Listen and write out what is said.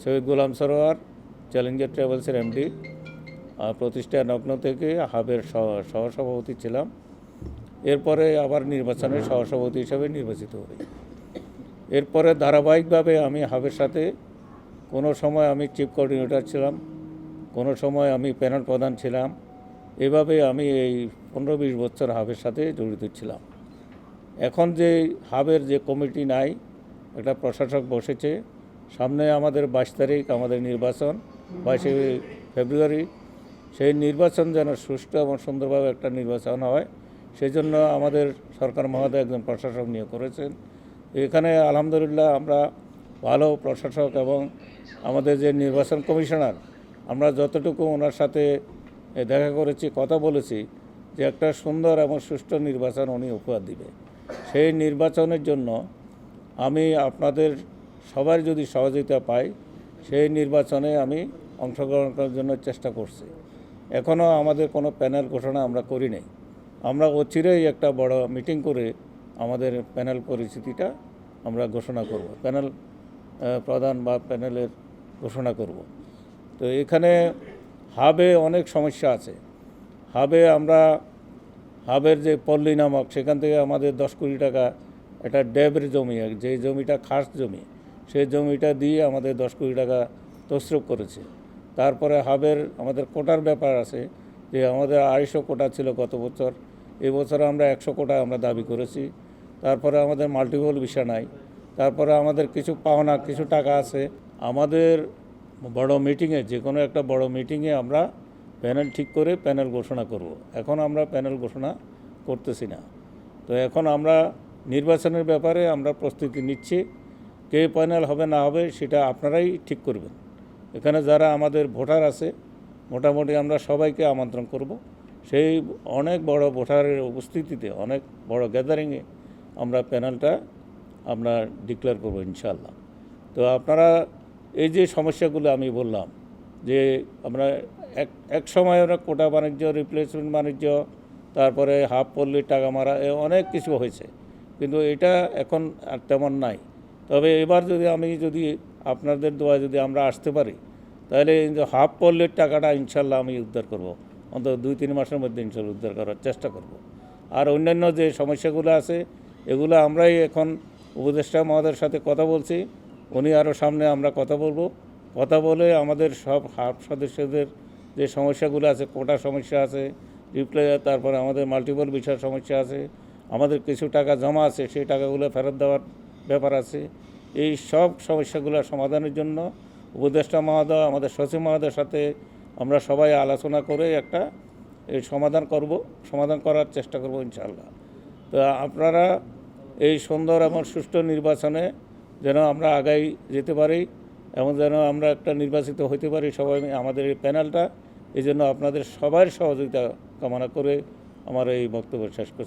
সৈয়দ গোলাম Sarwar, Challenger ট্রাভেলসের MD. প্রতিষ্ঠা লগ্ন থেকে হাবের সহসভাপতি ছিলাম। এরপরে আবার নির্বাচনে সহসভাপতি হিসাবে নির্বাচিত হই। এরপরে ধারাবাহিকভাবে আমি হাবের সাথে কোনো সময় আমি চিফ কোঅর্ডিনেটর ছিলাম, কোনো সময় আমি প্যানেল প্রধান ছিলাম। এভাবে আমি এই 15-20 বছর হাবের সাথে জড়িত ছিলাম। এখন যে হাবের যে কমিটি নাই, একটা প্রশাসক বসেছে। সামনে আমাদের 22 তারিখ আমাদের নির্বাচন, 22শে ফেব্রুয়ারি। সেই নির্বাচন যেন সুষ্ঠু এবং সুন্দরভাবে একটা নির্বাচন হয়, সেই জন্য আমাদের সরকার মহোদয় একজন প্রশাসক নিয়োগ করেছেন। এখানে আলহামদুলিল্লাহ আমরা ভালো প্রশাসক এবং আমাদের যে নির্বাচন কমিশনার, আমরা যতটুকু ওনার সাথে দেখা করেছি, কথা বলেছি যে একটা সুন্দর এবং সুষ্ঠু নির্বাচন উনি উপহার দিবে। সেই নির্বাচনের জন্য আমি আপনাদের সবার যদি সহযোগিতা পাই, সেই নির্বাচনে আমি অংশগ্রহণ করার জন্য চেষ্টা করছি। এখনও আমাদের কোনো প্যানেল ঘোষণা আমরা করি নাই। আমরা অচিরেই একটা বড় মিটিং করে আমাদের প্যানেল পরিস্থিতিটা আমরা ঘোষণা করব, প্যানেল প্রধান বা প্যানেলের ঘোষণা করব। তো এখানে হাবে অনেক সমস্যা আছে। হাবের যে পল্লী নামক, সেখান থেকে আমাদের 10 কোটি টাকা একটা ড্যাবের জমি, যে জমিটা খাস জমি, সেই জমিটা দিয়ে আমাদের 10 কোটি টাকা তসরুপ করেছে। তারপরে হাবের আমাদের কোটার ব্যাপার আছে, যে আমাদের 250 কোটা ছিল গত বছর, এবছর আমরা 100 কোটা আমরা দাবি করেছি। তারপরে আমাদের মাল্টিপল ভিসা নাই। তারপরে আমাদের কিছু পাওনা, কিছু টাকা আছে। আমাদের বড় মিটিংয়ে, যে কোনো একটা বড় মিটিংয়ে আমরা প্যানেল ঠিক করে প্যানেল ঘোষণা করব। এখন আমরা প্যানেল ঘোষণা করতেছি না। তো এখন আমরা নির্বাচনের ব্যাপারে আমরা প্রস্তুতি নিচ্ছি। কে প্যানেল হবে না হবে সেটা আপনারাই ঠিক করবেন। এখানে যারা আমাদের ভোটার আছে, মোটামুটি আমরা সবাইকে আমন্ত্রণ করব। সেই অনেক বড় ভোটারের উপস্থিতিতে, অনেক বড় গ্যাদারিংয়ে আমরা প্যানেলটা আমরা ডিক্লেয়ার করব ইনশাআল্লাহ। তো আপনারা এই যে সমস্যাগুলো আমি বললাম, যে আমরা এক সময় ওরা কোটা বাণিজ্য, রিপ্লেসমেন্ট বাণিজ্য, তারপরে হাফ পল্লীর টাকা মারা, অনেক কিছু হয়েছে, কিন্তু এটা এখন আর তেমন নাই। তবে এবার যদি আপনাদের দোয়া যদি আমরা আসতে পারি, তাহলে হাফ পল্লীর টাকাটা ইনশাল্লাহ আমি উদ্ধার করব, অন্তত 2-3 মাসের মধ্যে ইনশাল্লাহ উদ্ধার করার চেষ্টা করব। আর অন্যান্য যে সমস্যাগুলো আছে, এগুলো আমরাই এখন উপদেষ্টা মহোদয়ের সাথে কথা বলছি। উনি আরও সামনে আমরা কথা বলে আমাদের সব হাব সদস্যদের যে সমস্যাগুলো আছে, কোটা সমস্যা আছে, তারপরে আমাদের মাল্টিপল ভিসার সমস্যা আছে, আমাদের কিছু টাকা জমা আছে, সেই টাকাগুলো ফেরত দেওয়ার ব্যাপার আছে। এই সব সমস্যাগুলো সমাধানের জন্য উপদেষ্টা মহোদয়, আমাদের সচিব মহোদয়ের সাথে আমরা সবাই আলোচনা করে একটা সমাধান করার চেষ্টা করব ইনশাআল্লাহ। তো আপনারা এই সুন্দর এবং সুষ্ঠু নির্বাচনে যেন আমরা আগাই যেতে পারি এবং যেন আমরা একটা নির্বাচিত হতে পারি সবাই, আমাদের এই প্যানেলটা, এই জন্য আপনাদের সবার সহযোগিতা কামনা করে আমার এই বক্তব্য শেষ করছি।